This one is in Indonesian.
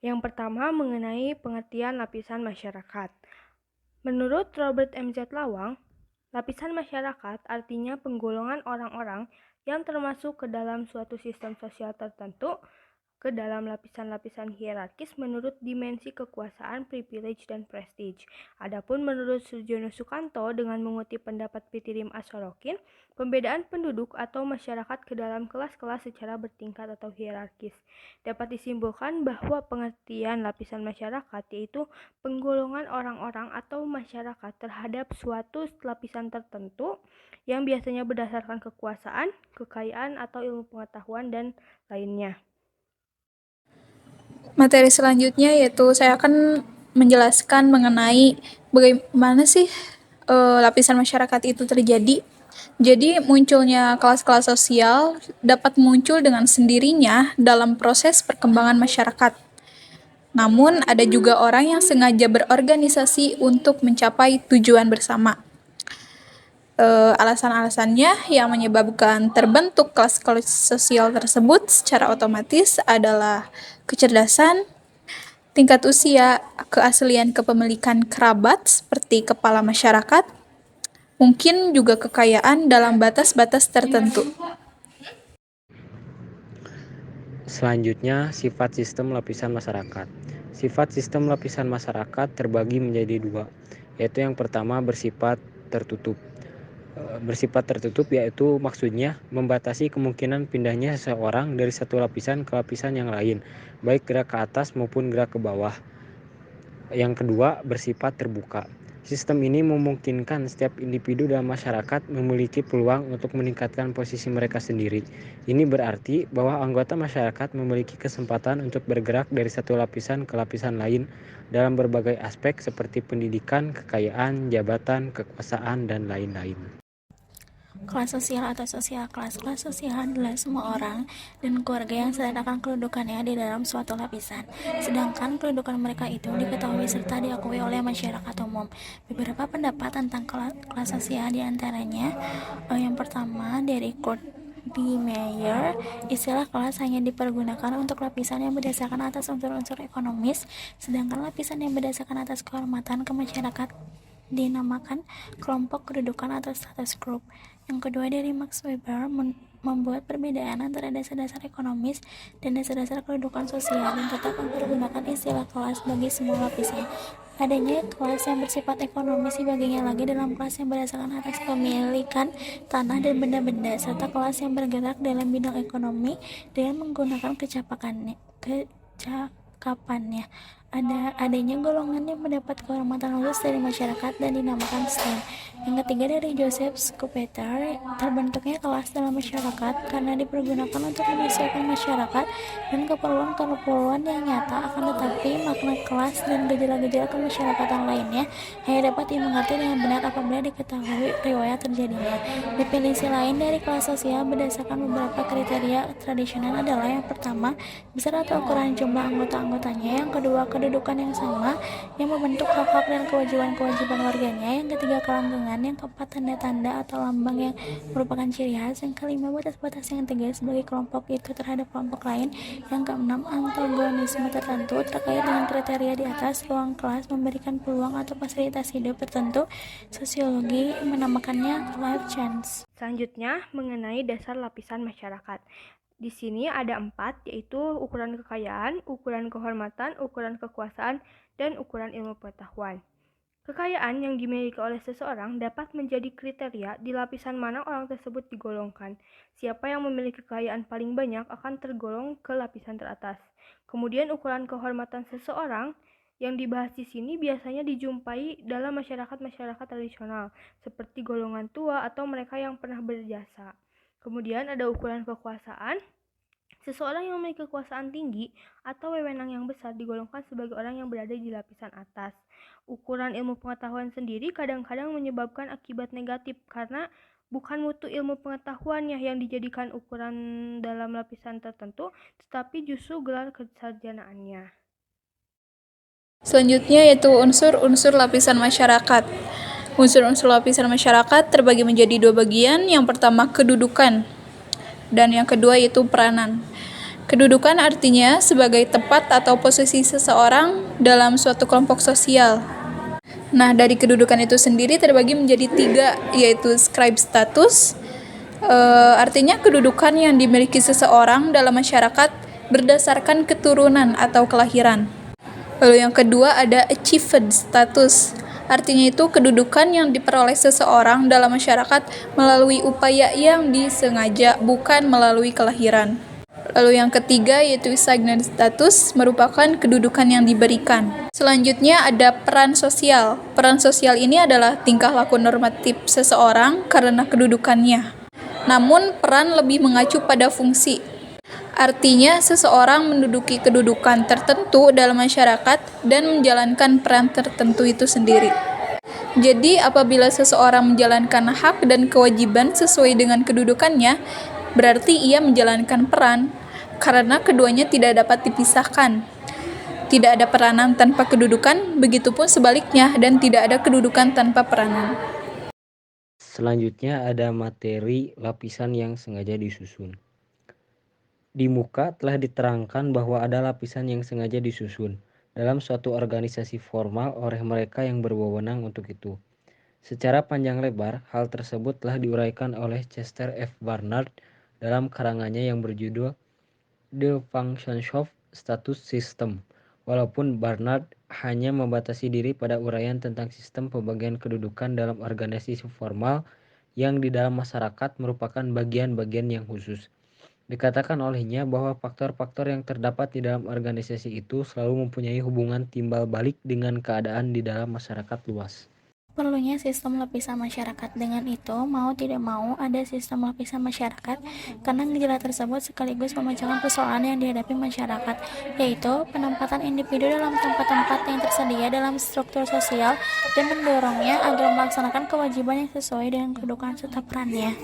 Yang pertama mengenai pengertian lapisan masyarakat. Menurut Robert M.Z. Lawang, lapisan masyarakat artinya penggolongan orang-orang yang termasuk ke dalam suatu sistem sosial tertentu ke dalam lapisan-lapisan hierarkis menurut dimensi kekuasaan, privilege, dan prestige. Adapun menurut Surjono Sukanto dengan mengutip pendapat Pitirim Asorokin, pembedaan penduduk atau masyarakat ke dalam kelas-kelas secara bertingkat atau hierarkis. Dapat disimpulkan bahwa pengertian lapisan masyarakat yaitu penggolongan orang-orang atau masyarakat terhadap suatu lapisan tertentu yang biasanya berdasarkan kekuasaan, kekayaan, atau ilmu pengetahuan, dan lainnya. Materi selanjutnya yaitu saya akan menjelaskan mengenai bagaimana sih lapisan masyarakat itu terjadi. Jadi munculnya kelas-kelas sosial dapat muncul dengan sendirinya dalam proses perkembangan masyarakat. Namun ada juga orang yang sengaja berorganisasi untuk mencapai tujuan bersama. Alasan-alasannya yang menyebabkan terbentuk kelas-kelas sosial tersebut secara otomatis adalah kecerdasan, tingkat usia, keaslian kepemilikan kerabat seperti kepala masyarakat, mungkin juga kekayaan dalam batas-batas tertentu. Selanjutnya, sifat sistem lapisan masyarakat. Sifat sistem lapisan masyarakat terbagi menjadi dua, yaitu yang pertama bersifat tertutup. Bersifat tertutup yaitu maksudnya membatasi kemungkinan pindahnya seseorang dari satu lapisan ke lapisan yang lain, baik gerak ke atas maupun gerak ke bawah. Yang kedua, bersifat terbuka. Sistem ini memungkinkan setiap individu dalam masyarakat memiliki peluang untuk meningkatkan posisi mereka sendiri. Ini berarti bahwa anggota masyarakat memiliki kesempatan untuk bergerak dari satu lapisan ke lapisan lain dalam berbagai aspek seperti pendidikan, kekayaan, jabatan, kekuasaan, dan lain-lain. Kelas sosial atau sosial kelas. Kelas sosial adalah semua orang dan keluarga yang sedangkan kedudukannya di dalam suatu lapisan. Sedangkan kedudukan mereka itu diketahui serta diakui oleh masyarakat umum. Beberapa pendapat tentang kelas sosial diantaranya, yang pertama dari Kurt D. Meyer, istilah kelas hanya dipergunakan untuk lapisan yang berdasarkan atas unsur-unsur ekonomis, sedangkan lapisan yang berdasarkan atas kehormatan ke masyarakat dinamakan kelompok kedudukan atau status group. Yang kedua dari Max Weber membuat perbedaan antara dasar-dasar ekonomis dan dasar-dasar kedudukan sosial dan tetap mempergunakan istilah kelas bagi semua lapisan. Adanya kelas yang bersifat ekonomis dibaginya lagi dalam kelas yang berdasarkan atas kepemilikan tanah dan benda-benda, serta kelas yang bergerak dalam bidang ekonomi dengan menggunakan kecakapannya. Adanya golongan yang mendapat kehormatan khusus dari masyarakat dan dinamakan stand. Yang ketiga dari Joseph Schumpeter, terbentuknya kelas dalam masyarakat karena dipergunakan untuk menyesuaikan masyarakat dan keperluan-keperluan yang nyata, akan tetapi makna kelas dan gejala-gejala kemasyarakatan lainnya hanya dapat dimengerti dengan benar apabila diketahui riwayat terjadinya. Definisi lain dari kelas sosial berdasarkan beberapa kriteria tradisional adalah: yang pertama, besar atau ukuran jumlah anggota-anggotanya; yang kedua, kedudukan yang sama yang membentuk hak-hak dan kewajiban-kewajiban warganya; yang ketiga, kelanggengan; yang keempat, tanda-tanda atau lambang yang merupakan ciri khas; yang kelima, batas-batas yang tegas bagi kelompok itu terhadap kelompok lain; yang keenam, antagonisme tertentu terkait dengan kriteria di atas. Ruang kelas memberikan peluang atau fasilitas hidup tertentu. Sosiologi menamakannya life chance. Selanjutnya mengenai dasar lapisan masyarakat. Di sini ada 4, yaitu ukuran kekayaan, ukuran kehormatan, ukuran kekuasaan, dan ukuran ilmu pengetahuan. Kekayaan yang dimiliki oleh seseorang dapat menjadi kriteria di lapisan mana orang tersebut digolongkan. Siapa yang memiliki kekayaan paling banyak akan tergolong ke lapisan teratas. Kemudian ukuran kehormatan seseorang yang dibahas di sini biasanya dijumpai dalam masyarakat-masyarakat tradisional, seperti golongan tua atau mereka yang pernah berjasa. Kemudian ada ukuran kekuasaan. Seseorang yang memiliki kekuasaan tinggi atau wewenang yang besar digolongkan sebagai orang yang berada di lapisan atas. Ukuran ilmu pengetahuan sendiri kadang-kadang menyebabkan akibat negatif karena bukan mutu ilmu pengetahuannya yang dijadikan ukuran dalam lapisan tertentu, tetapi justru gelar kesarjanaannya. Selanjutnya yaitu unsur-unsur lapisan masyarakat. Unsur-unsur lapisan masyarakat terbagi menjadi dua bagian. Yang pertama kedudukan dan yang kedua yaitu peranan. Kedudukan artinya sebagai tempat atau posisi seseorang dalam suatu kelompok sosial. Nah, dari kedudukan itu sendiri terbagi menjadi 3, yaitu scribe status, artinya kedudukan yang dimiliki seseorang dalam masyarakat berdasarkan keturunan atau kelahiran. Lalu yang kedua ada achieved status, artinya itu kedudukan yang diperoleh seseorang dalam masyarakat melalui upaya yang disengaja, bukan melalui kelahiran. Lalu yang ketiga yaitu assigned status, merupakan kedudukan yang diberikan. Selanjutnya ada peran sosial. Peran sosial ini adalah tingkah laku normatif seseorang karena kedudukannya. Namun peran lebih mengacu pada fungsi. Artinya seseorang menduduki kedudukan tertentu dalam masyarakat dan menjalankan peran tertentu itu sendiri. Jadi apabila seseorang menjalankan hak dan kewajiban sesuai dengan kedudukannya, berarti ia menjalankan peran, karena keduanya tidak dapat dipisahkan. Tidak ada peranan tanpa kedudukan, begitupun sebaliknya, dan tidak ada kedudukan tanpa peranan. Selanjutnya ada materi lapisan yang sengaja disusun. Di muka telah diterangkan bahwa ada lapisan yang sengaja disusun dalam suatu organisasi formal oleh mereka yang berwenang untuk itu. Secara panjang lebar, hal tersebut telah diuraikan oleh Chester F. Barnard dalam karangannya yang berjudul The Functions of Status System. Walaupun Barnard hanya membatasi diri pada uraian tentang sistem pembagian kedudukan dalam organisasi formal yang di dalam masyarakat merupakan bagian-bagian yang khusus. Dikatakan olehnya bahwa faktor-faktor yang terdapat di dalam organisasi itu selalu mempunyai hubungan timbal balik dengan keadaan di dalam masyarakat luas. Perlunya sistem lapisan masyarakat. Dengan itu, mau tidak mau ada sistem lapisan masyarakat karena gejala tersebut sekaligus memecahkan persoalan yang dihadapi masyarakat, yaitu penempatan individu dalam tempat-tempat yang tersedia dalam struktur sosial dan mendorongnya agar melaksanakan kewajiban yang sesuai dengan kedudukan serta perannya.